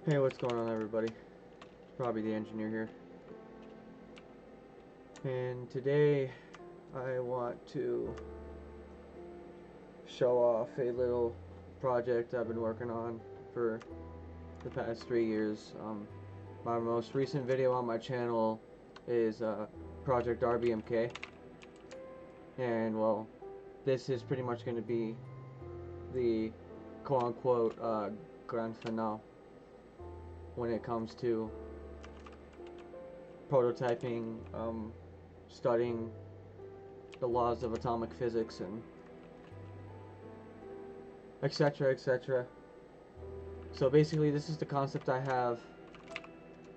Hey, what's going on, everybody? It's probably the engineer here. And today I want to show off a little project I've been working on for the past 3 years. My most recent video on my channel is Project RBMK. And, well, this is pretty much going to be the quote-unquote grand finale when it comes to prototyping, studying the laws of atomic physics, and etc., etc. So basically, this is the concept I have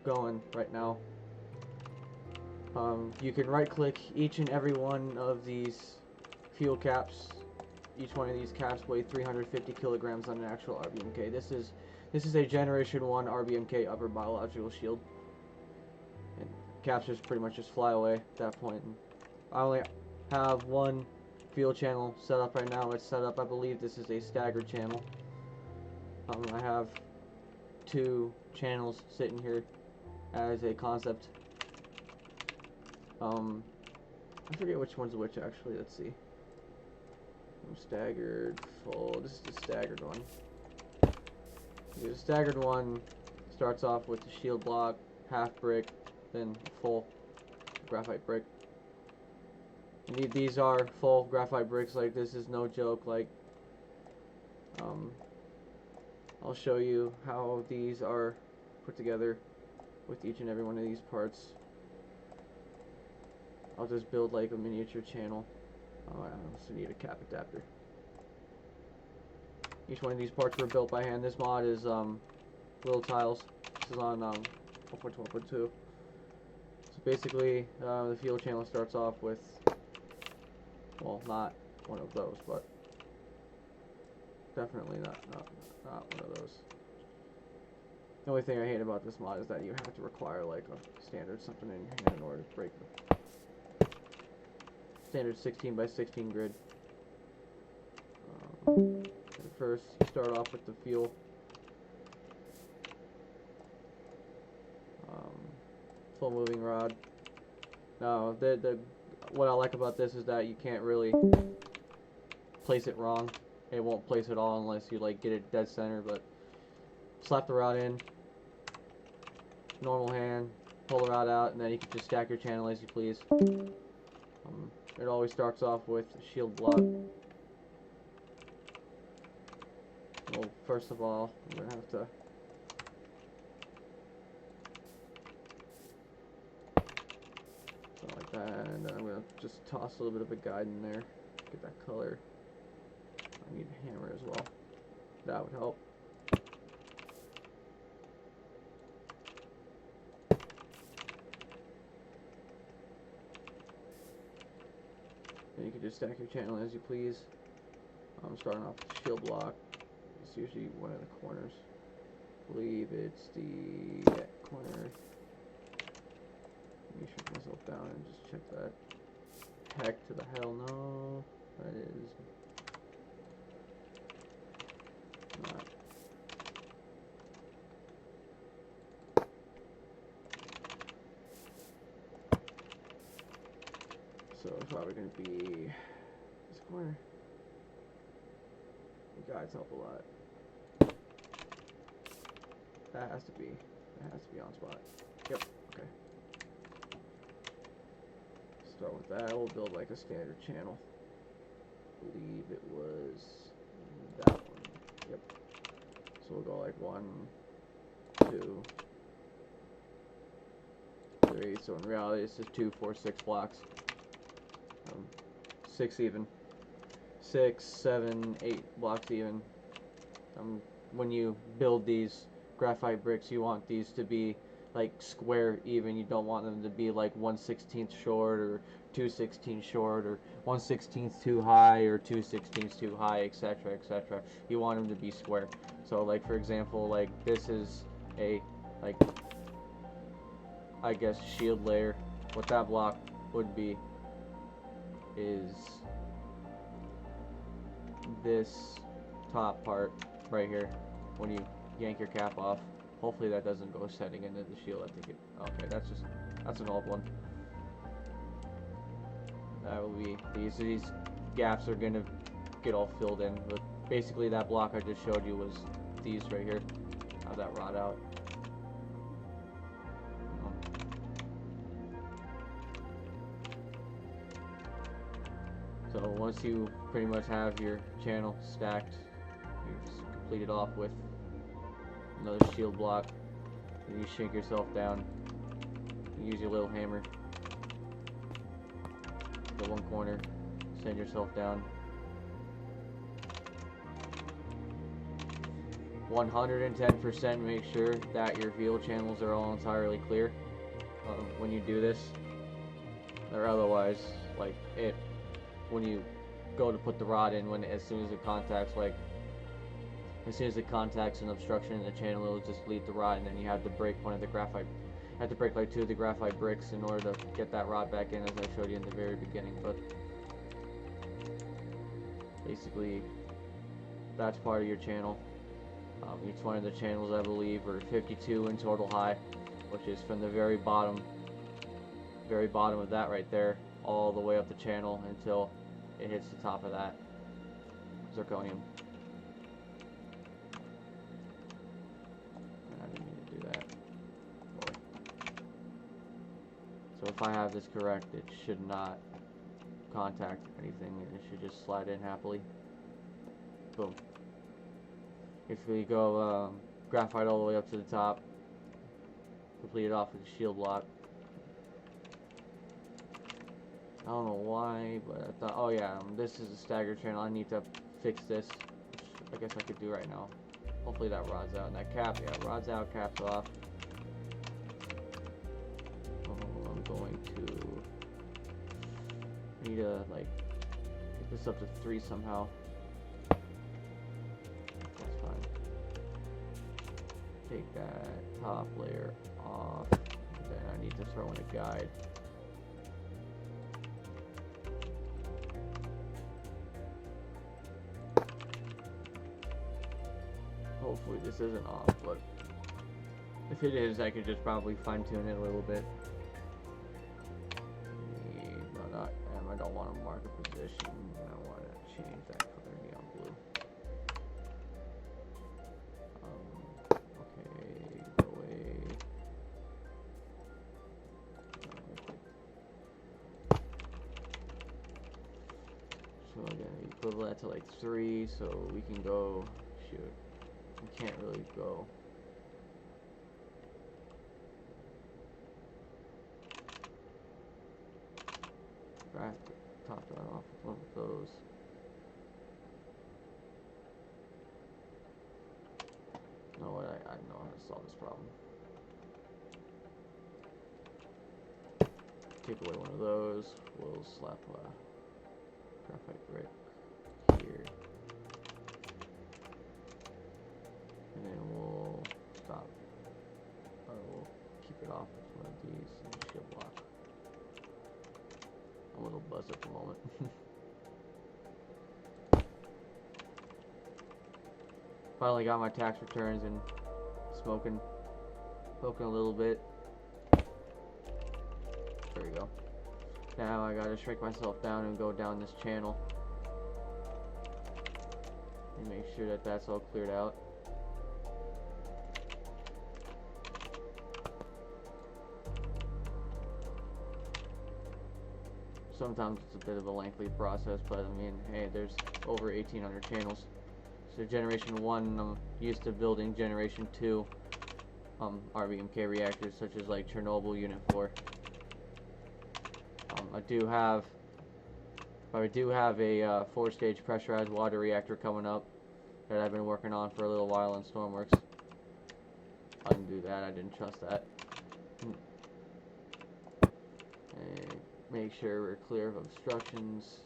going right now. You can right-click each and every one of these fuel caps. Each one of these caps weigh 350 kilograms on an actual RBMK. This is a Generation I Rbmk upper biological shield. And caps just pretty much just fly away at that point. And I only have one fuel channel set up right now. It's set up, I believe this is a staggered channel. I have 2 channels sitting here as a concept. I forget which one's which actually. Let's see. Staggered, full. This is the staggered one. The staggered one starts off with the shield block, half brick, then full graphite brick. And these are full graphite bricks. Like, this is no joke. Like, I'll show you how these are put together with each and every one of these parts. I'll just build like a miniature channel. I also need a cap adapter. Each one of these parts were built by hand. This mod is little tiles. This is on 1.12.2. So basically, the fuel channel starts off with, well, not one of those, but definitely not one of those. The only thing I hate about this mod is that you have to require like a standard something in your hand in order to break the standard 16 by 16 grid. First, you start off with the fuel. Full moving rod. Now, what I like about this is that you can't really place it wrong. It won't place at all unless you like get it dead center. But slap the rod in, normal hand, pull the rod out, and then you can just stack your channel as you please. It always starts off with a shield block. Well, first of all, I'm going to have to something like that, and then I'm going to just toss a little bit of a guide in there, get that color. I need a hammer as well. That would help. And you can just stack your channel as you please. I'm starting off with the shield block. It's usually one of the corners. I believe it's the corner. Let me shut myself down and just check that. Heck to the hell no. That is not. So it's probably going to be this corner. The guides help a lot. That has to be on spot. Yep, okay. Start with that. We'll build like a standard channel. I believe it was that one. Yep. So we'll go like 1, 2, 3. So in reality, it's just 2, 4, 6 blocks. 6 even. 6, 7, 8 blocks even. When you build these graphite bricks, you want these to be like square even. You don't want them to be like 1/16 short or 2/16 short or 1/16 too high or 2/16 too high, etc., etc. You want them to be square. So like, for example, like this is a, like, I guess, shield layer. What that block would be is this top part right here when you yank your cap off. Hopefully that doesn't go setting into the shield. I think it. Okay, that's an old one. That will be these gaps are gonna get all filled in. But basically, that block I just showed you was these right here. Have that rot out. So once you pretty much have your channel stacked, you just complete it off with another shield block. And you shrink yourself down. You use your little hammer. The one corner, send yourself down. 110% make sure that your fuel channels are all entirely clear when you do this, or otherwise, like when you go to put the rod in, as soon as it contacts an obstruction in the channel, it'll just leave the rod, and then you have to break one of the graphite. You have to break like 2 of the graphite bricks in order to get that rod back in, as I showed you in the very beginning. But basically, that's part of your channel. Each one of the channels, I believe, are 52 in total high, which is from the very bottom of that right there, all the way up the channel until it hits the top of that zirconium. And I didn't mean to do that. So if I have this correct, it should not contact anything. It should just slide in happily. Boom. If we go graphite all the way up to the top, complete it off with a shield block. I don't know why, but I thought, oh yeah, this is a stagger channel. I need to fix this, which I guess I could do right now. Hopefully that rod's out. And that cap, yeah, rod's out, cap's off. I'm going to need to like get this up to 3 somehow. That's fine. Take that top layer off. Then I need to throw in a guide. Hopefully this isn't off, but if it is, I could just probably fine tune it a little bit. I don't want to mark a position. I want to change that color neon blue. Okay, go away. So again, equivalent that to like 3, so we can go. Shoot. We can't really go. Back, top that off with one of those. You know what? I know how to solve this problem. Take away one of those. We'll slap a graphite brick here. And then we'll stop. Or we'll keep it off with one of these and shield block. A little buzzed at the moment. Finally got my tax returns and smoking a little bit. There we go. Now I gotta shrink myself down and go down this channel and make sure that that's all cleared out. Sometimes it's a bit of a lengthy process, but I mean, hey, there's over 1,800 channels. So Generation 1, I'm used to building Generation 2 Rbmk reactors, such as like Chernobyl Unit 4. I do have a 4-stage pressurized water reactor coming up that I've been working on for a little while in Stormworks. I didn't do that. I didn't trust that. And make sure we're clear of obstructions.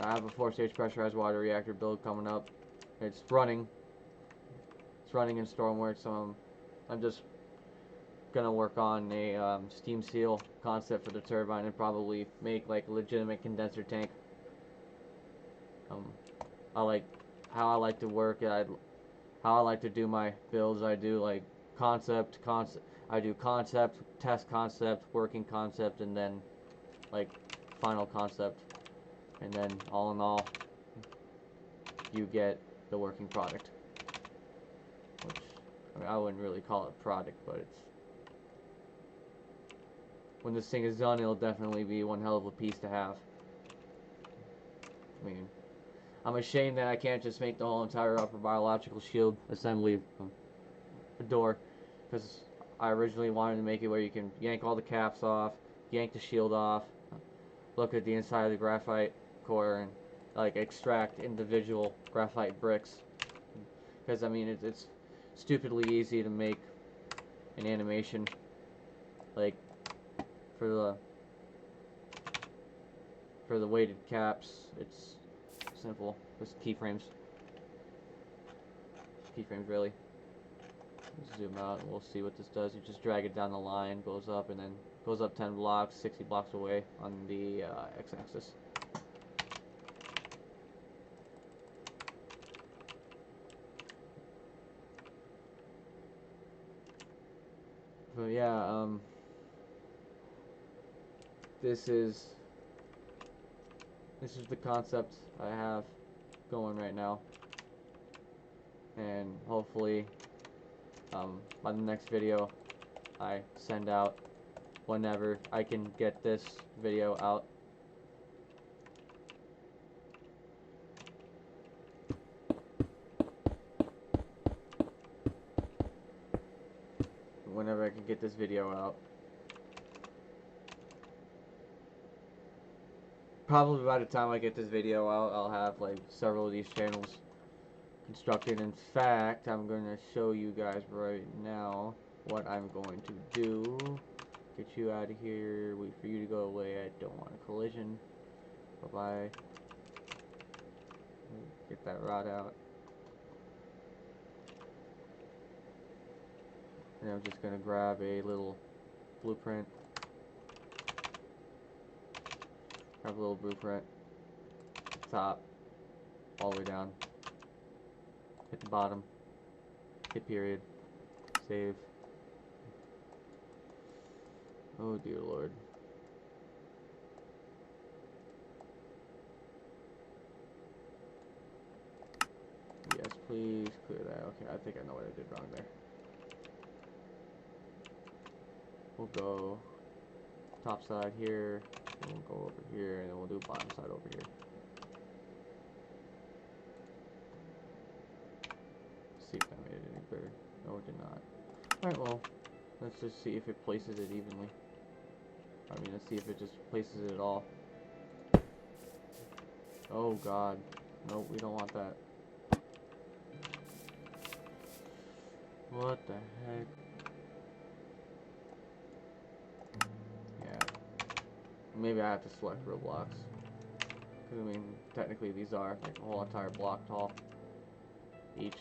I have a 4-stage pressurized water reactor build coming up. It's running. It's running in Stormworks. I'm just gonna work on a steam seal concept for the turbine and probably make like a legitimate condenser tank Um, I like how I like to work. How I like to do my builds. I do like concept. I do concept, test concept, working concept, and then like final concept. And then all in all, you get the working product. Which, I mean, I wouldn't really call it product, but it's, when this thing is done, it'll definitely be one hell of a piece to have. I mean, I'm ashamed that I can't just make the whole entire upper biological shield assembly a door, because I originally wanted to make it where you can yank all the caps off, yank the shield off, look at the inside of the graphite core, and like extract individual graphite bricks. Because I mean, it's stupidly easy to make an animation, like for the weighted caps. It's simple. Just keyframes. Keyframes, really. Zoom out and we'll see what this does. You just drag it down the line, goes up, and then goes up 10 blocks, 60 blocks away on the x-axis. So yeah, this is the concept I have going right now, and hopefully by the next video I send out, whenever I can get this video out, probably by the time I get this video out, I'll have like several of these channels constructed. In fact, I'm going to show you guys right now what I'm going to do. Get you out of here, wait for you to go away. I don't want a collision. Bye-bye. Get that rod out. And I'm just going to grab a little blueprint. Grab a little blueprint. Top. All the way down. Hit the bottom. Hit period. Save. Oh dear Lord. Yes, please clear that. Okay, I think I know what I did wrong there. We'll go top side here, and we'll go over here, and then we'll do bottom side over here. See if that made it any better. No, it did not. Alright, well, let's just see if it places it evenly. I mean, let's see if it just places it at all. Oh god. Nope, we don't want that. What the heck? Yeah. Maybe I have to select real blocks. Because, I mean, technically these are like a whole entire block tall. Each.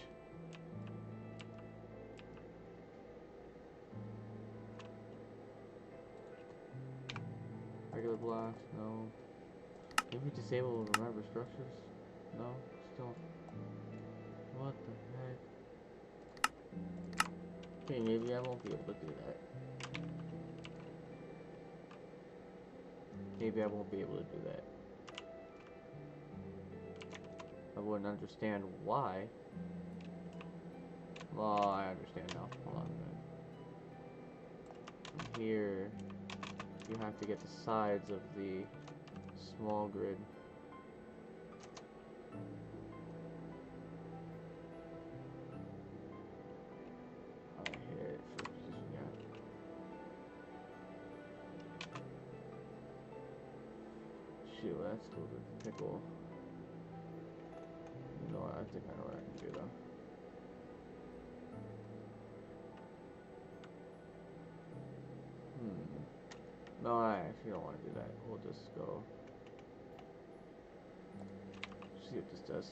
Regular blocks, no. Maybe disable remember structures? No? Still. What the heck? Okay, maybe I won't be able to do that. Maybe I won't be able to do that. I wouldn't understand why. Well, I understand now. Hold on a minute. From here, you have to get the sides of the small grid. I hit it for position, yeah. Shoot, that's cool with pickle. You know what, I think I know what I can do though. No, I actually don't want to do that. We'll just go see what this does.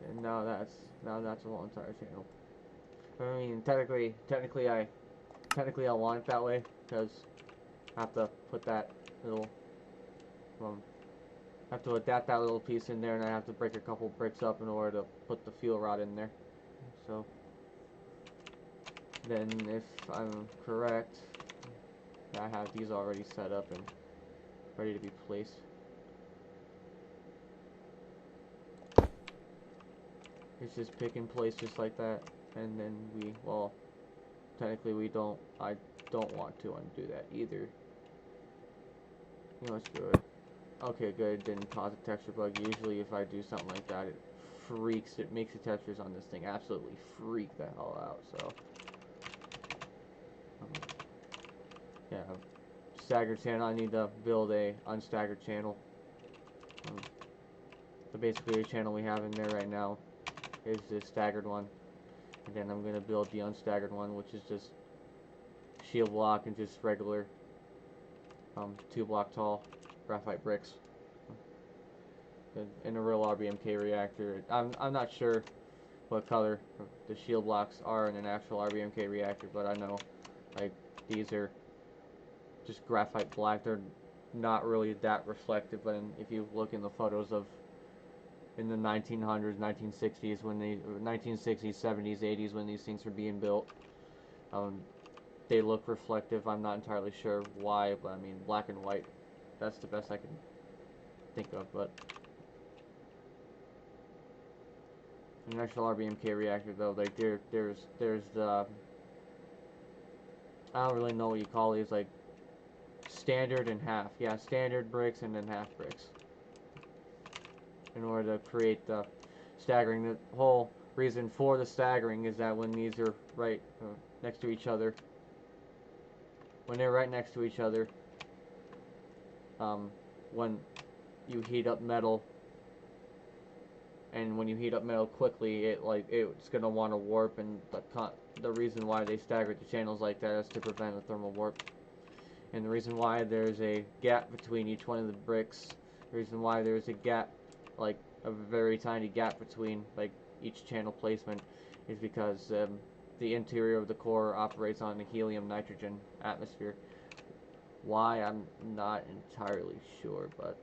And now that's a whole entire channel. I mean, technically I want it that way because I have to put that little I have to adapt that little piece in there, and I have to break a couple bricks up in order to put the fuel rod in there. So then, if I'm correct, I have these already set up and ready to be placed. It's just pick and place just like that, and then well, technically I don't want to undo that either. You know, it's good. Okay, good, it didn't cause a texture bug. Usually if I do something like that, it makes the textures on this thing absolutely freak the hell out, so. Yeah, staggered channel, I need to build a unstaggered channel. So basically the channel we have in there right now is the staggered one. And then I'm going to build the unstaggered one, which is just shield block and just regular 2 block tall graphite bricks in a real RBMK reactor. I'm not sure what color the shield blocks are in an actual RBMK reactor, but I know like these are just graphite black. They're not really that reflective, but if you look in the photos of in the 1900s, 1960s, 70s, 80s, when these things were being built, they look reflective. I'm not entirely sure why, but I mean, black and white, that's the best I can think of. But in an actual RBMK reactor, though, like there's the, I don't really know what you call these, like standard and half. Yeah, standard bricks and then half bricks, in order to create the staggering. The whole reason for the staggering is that when these are right next to each other, when they're right next to each other, when you heat up metal, and when you heat up metal quickly, it's gonna want to warp, and the reason why they staggered the channels like that is to prevent a thermal warp. And the reason why there's a gap between each one of the bricks, the reason why there's a gap, like a very tiny gap between like each channel placement, is because the interior of the core operates on a helium-nitrogen atmosphere. Why, I'm not entirely sure, but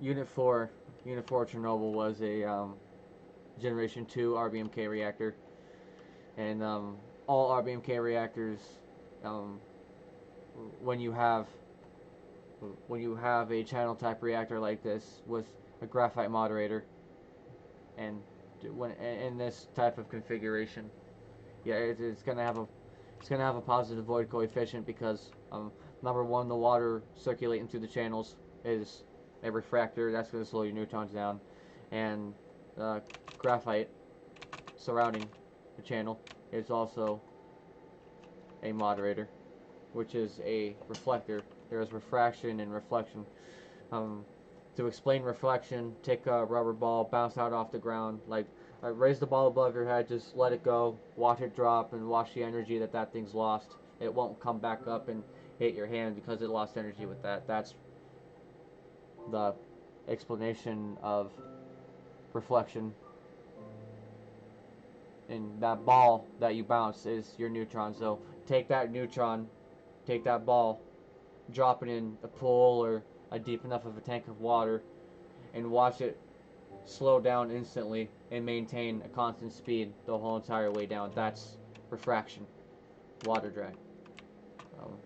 Unit 4 Chernobyl was a Generation II Rbmk reactor, and all Rbmk reactors, when you have a channel type reactor like this with a graphite moderator, and when in this type of configuration, yeah, it's gonna have a positive void coefficient, because number one, the water circulating through the channels is a refractor. That's going to slow your neutrons down, and graphite surrounding the channel is also a moderator, which is a reflector. There is refraction and reflection. To explain reflection, take a rubber ball, bounce out off the ground, like raise the ball above your head, just let it go, watch it drop, and watch the energy that thing's lost. It won't come back up and hit your hand because it lost energy with that. That's the explanation of reflection. And that ball that you bounce is your neutron. So take that ball, drop it in a pool or a deep enough of a tank of water, and watch it slow down instantly and maintain a constant speed the whole entire way down. That's refraction, water drag. You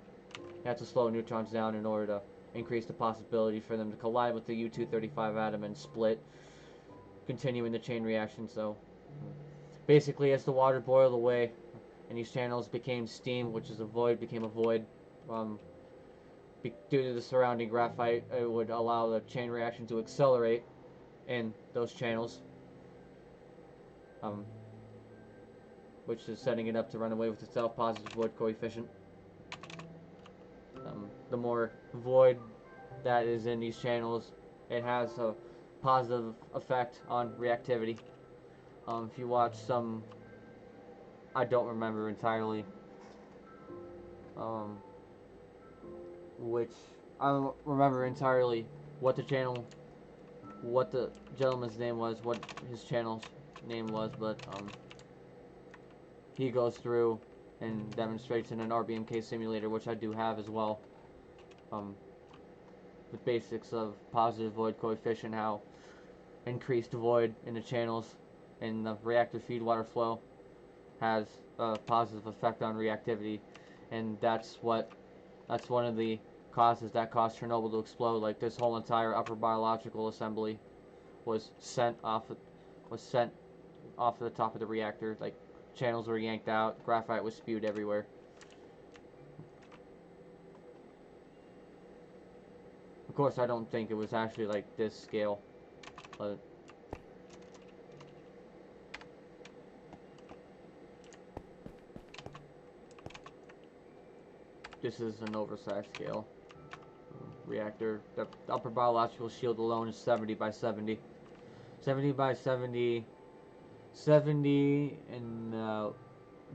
have to slow neutrons down in order to increase the possibility for them to collide with the U-235 atom and split, continuing the chain reaction. So basically, as the water boiled away and these channels became steam, which is a void, became a void, due to the surrounding graphite, it would allow the chain reaction to accelerate in those channels, which is setting it up to run away with itself, positive void coefficient. The more void that is in these channels, it has a positive effect on reactivity. If you watch some, I don't remember entirely which, I don't remember entirely what the gentleman's name was, what his channel's name was, but he goes through and demonstrates in an RBMK simulator, which I do have as well. The basics of positive void coefficient, how increased void in the channels in the reactor feed water flow has a positive effect on reactivity, and that's one of the causes that caused Chernobyl to explode. Like, this whole entire upper biological assembly was sent off the top of the reactor. Like, channels were yanked out, graphite was spewed everywhere. Of course, I don't think it was actually like this scale, but this is an oversized scale reactor. The upper biological shield alone is 70 by 70. 70 by 70, 70 and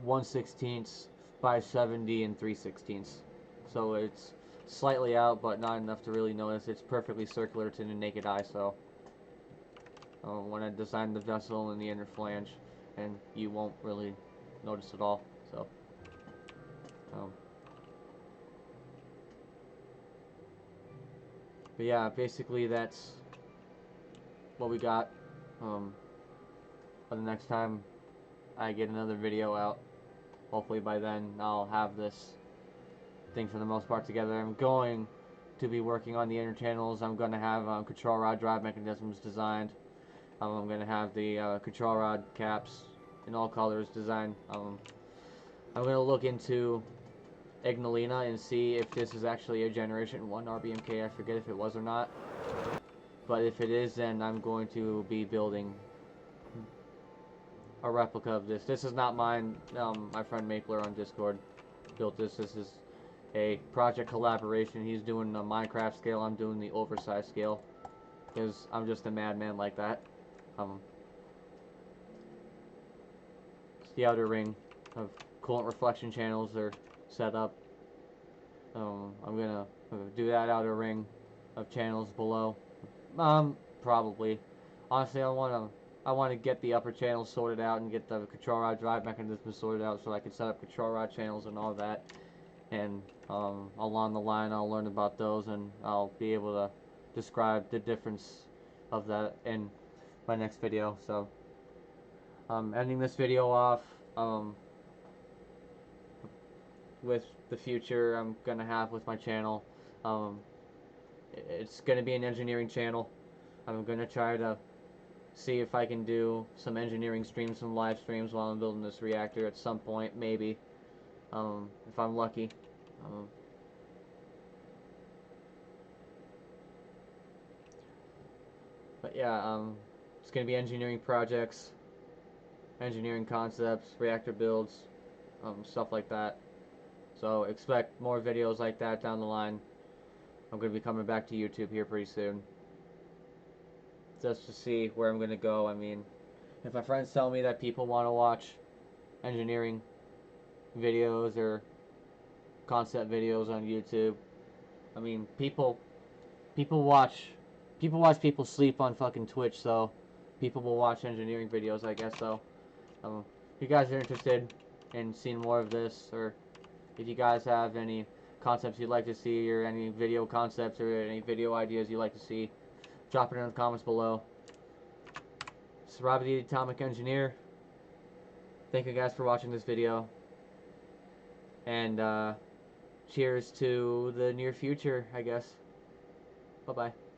1/16 by 70 and 3/16. So it's slightly out, but not enough to really notice. It's perfectly circular to the naked eye, so when I designed the vessel and the inner flange, and you won't really notice at all. So but yeah, basically that's what we got. For the next time I get another video out, hopefully by then I'll have this thing for the most part together. I'm going to be working on the inner channels. I'm going to have control rod drive mechanisms designed. I'm going to have the control rod caps in all colors designed. I'm going to look into Ignalina and see if this is actually a Generation I Rbmk. I forget if it was or not. But if it is, then I'm going to be building a replica of this. This is not mine. My friend Mapler on Discord built this. This is a project collaboration. He's doing the Minecraft scale. I'm doing the oversized scale because I'm just a madman like that. The outer ring of coolant reflection channels are set up. I'm gonna do that outer ring of channels below. Probably. Honestly, I want to get the upper channels sorted out and get the control rod drive mechanism sorted out so I can set up control rod channels and all that. And along the line, I'll learn about those and I'll be able to describe the difference of that in my next video. So, ending this video off with the future I'm gonna have with my channel. It's gonna be an engineering channel. I'm gonna try to see if I can do some engineering streams, some live streams while I'm building this reactor at some point, maybe, if I'm lucky. But yeah, it's gonna be engineering projects, engineering concepts, reactor builds, stuff like that. So expect more videos like that down the line. I'm gonna be coming back to YouTube here pretty soon, just to see where I'm gonna go. I mean, if my friends tell me that people want to watch engineering videos or concept videos on YouTube, I mean, people watch people sleep on fucking Twitch, so people will watch engineering videos, I guess. So, if you guys are interested in seeing more of this, or if you guys have any concepts you'd like to see, or any video concepts, or any video ideas you'd like to see, drop it in the comments below. This is Robbie the Atomic Engineer. Thank you guys for watching this video. And cheers to the near future, I guess. Bye-bye.